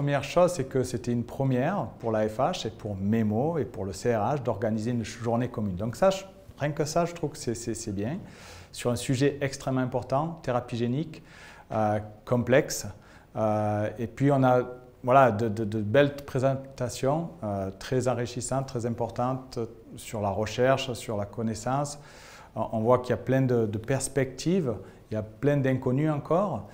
première chose, c'est que c'était une première pour l'AFH et pour MEMO et pour le CRH d'organiser une journée commune. Donc ça, rien que ça, je trouve que c'est bien. Sur un sujet extrêmement important, thérapie génique, complexe. Et puis on a voilà, de belles présentations très enrichissantes, très importantes sur la recherche, sur la connaissance. On voit qu'il y a plein de perspectives, il y a plein d'inconnus encore.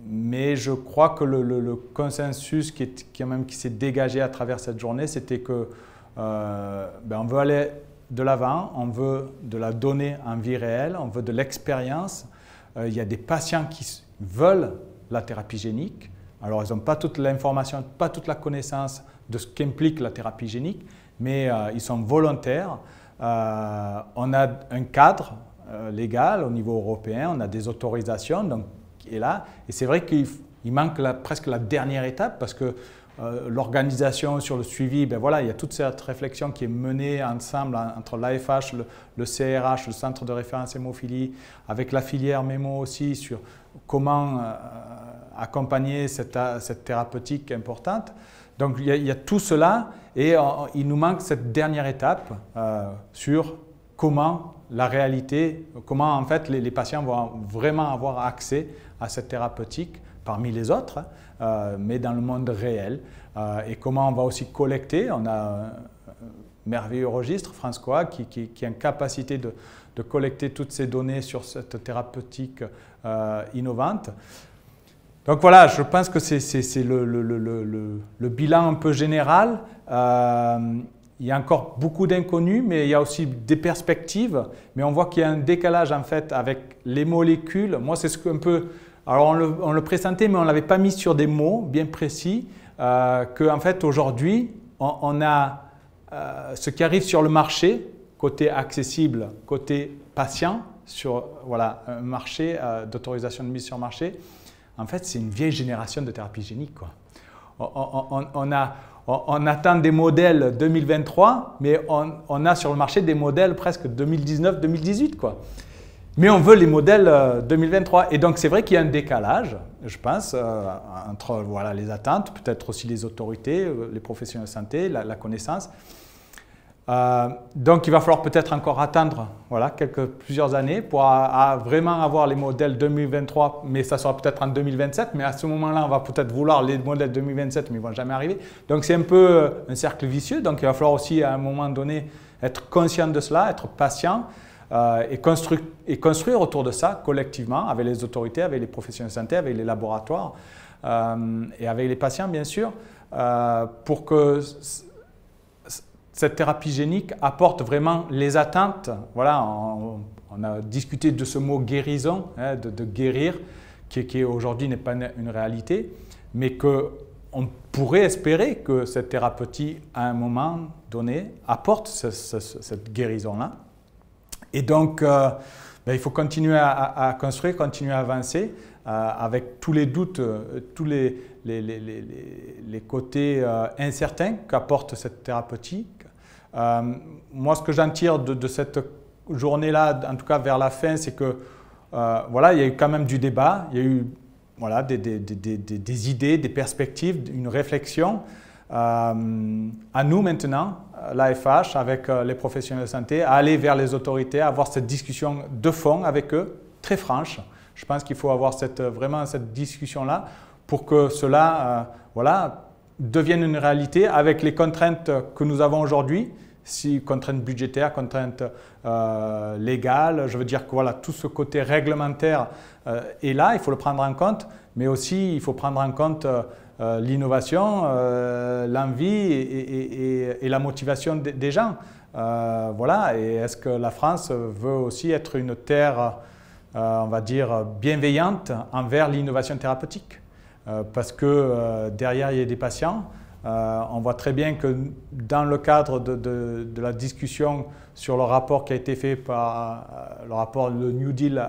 Mais je crois que le consensus qui s'est dégagé à travers cette journée, c'était que on veut aller de l'avant, on veut de la donnée en vie réelle, on veut de l'expérience. Il y a des patients qui veulent la thérapie génique. Alors, ils n'ont pas toute l'information, pas toute la connaissance de ce qu'implique la thérapie génique, mais ils sont volontaires. On a un cadre légal au niveau européen, on a des autorisations, donc, et c'est vrai qu'il manque presque la dernière étape parce que l'organisation sur le suivi, ben voilà, il y a toute cette réflexion qui est menée ensemble entre l'AFH, le CRH, le Centre de référence hémophilie, avec la filière MEMO aussi, sur comment accompagner cette thérapeutique importante. Donc il y a tout cela et il nous manque cette dernière étape sur comment la réalité, comment en fait les patients vont vraiment avoir accès à cette thérapeutique parmi les autres, mais dans le monde réel. Et comment on va aussi collecter. On a un merveilleux registre, François, qui a une capacité de collecter toutes ces données sur cette thérapeutique innovante. Donc voilà, je pense que c'est le bilan un peu général. Il y a encore beaucoup d'inconnus, mais il y a aussi des perspectives. Mais on voit qu'il y a un décalage en fait avec les molécules. Moi, c'est ce qu'un peu... Alors on le présentait, mais on ne l'avait pas mis sur des mots bien précis, qu'en fait aujourd'hui, on a ce qui arrive sur le marché, côté accessible, côté patient, sur voilà, un marché d'autorisation de mise sur marché. En fait, c'est une vieille génération de thérapie génique, quoi. On attend des modèles 2023, mais on a sur le marché des modèles presque 2019-2018, quoi. Mais on veut les modèles 2023. Et donc, c'est vrai qu'il y a un décalage, je pense, entre voilà, les attentes, peut-être aussi les autorités, les professionnels de santé, la connaissance. Donc, il va falloir peut-être encore attendre voilà, plusieurs années pour vraiment avoir les modèles 2023, mais ça sera peut-être en 2027. Mais à ce moment-là, on va peut-être vouloir les modèles 2027, mais ils ne vont jamais arriver. Donc, c'est un peu un cercle vicieux. Donc, il va falloir aussi, à un moment donné, être conscient de cela, être patient. Et construire autour de ça collectivement avec les autorités, avec les professionnels de santé, avec les laboratoires et avec les patients bien sûr, pour que cette thérapie génique apporte vraiment les attentes. Voilà, on a discuté de ce mot guérison, hein, de guérir, qui aujourd'hui n'est pas une réalité, mais qu'on pourrait espérer que cette thérapeutique à un moment donné apporte cette guérison-là. Et donc, il faut continuer à construire, continuer à avancer avec tous les doutes, tous les côtés incertains qu'apporte cette thérapeutique. Moi, ce que j'en tire de cette journée-là, en tout cas vers la fin, c'est que voilà, il y a eu quand même du débat, il y a eu voilà, des idées, des perspectives, une réflexion. À nous maintenant, l'AFH, avec les professionnels de santé, à aller vers les autorités, à avoir cette discussion de fond avec eux, très franche. Je pense qu'il faut avoir vraiment cette discussion-là pour que cela voilà, devienne une réalité avec les contraintes que nous avons aujourd'hui, contraintes budgétaires, contraintes légales. Je veux dire que voilà, tout ce côté réglementaire est là, il faut le prendre en compte, mais aussi il faut prendre en compte l'innovation, l'envie et la motivation des gens. Voilà. Et est-ce que la France veut aussi être une terre, on va dire, bienveillante envers l'innovation thérapeutique? Parce que derrière, il y a des patients. On voit très bien que dans le cadre de la discussion sur le rapport qui a été fait par le rapport le New Deal,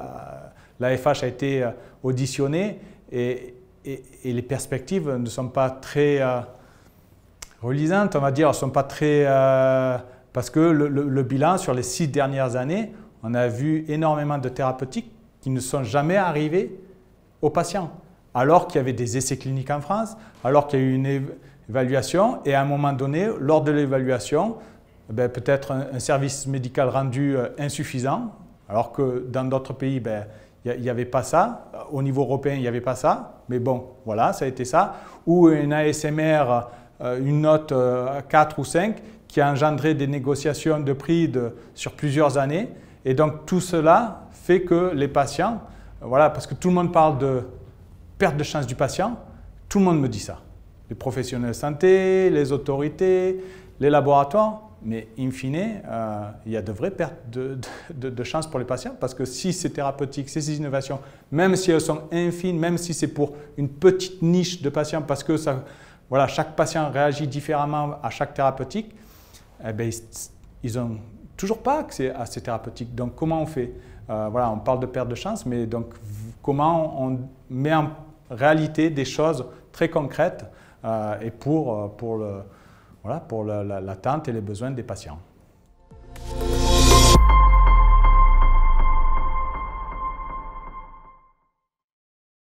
l'AFH a été auditionné et les perspectives ne sont pas très relisantes, on va dire, ne sont pas très... parce que le bilan sur les 6 dernières années, on a vu énormément de thérapeutiques qui ne sont jamais arrivées aux patients. alors qu'il y avait des essais cliniques en France, alors qu'il y a eu une évaluation, et à un moment donné, lors de l'évaluation, peut-être un service médical rendu insuffisant, alors que dans d'autres pays, il n'y avait pas ça. Au niveau européen, il n'y avait pas ça. Mais bon, voilà, ça a été ça. Ou une ASMR, une note 4 ou 5, qui a engendré des négociations de prix sur plusieurs années. Et donc tout cela fait que les patients, voilà, parce que tout le monde parle de perte de chance du patient, tout le monde me dit ça. Les professionnels de santé, les autorités, les laboratoires. Mais in fine, il y a de vraies pertes de chance pour les patients parce que si c'est thérapeutique, ces innovations, même si elles sont infimes, même si c'est pour une petite niche de patients parce que ça, voilà, chaque patient réagit différemment à chaque thérapeutique, ils n'ont toujours pas accès à ces thérapeutiques. Donc comment on fait? Voilà, on parle de perte de chance, mais donc comment on met en réalité des choses très concrètes et pour l'attente et les besoins des patients.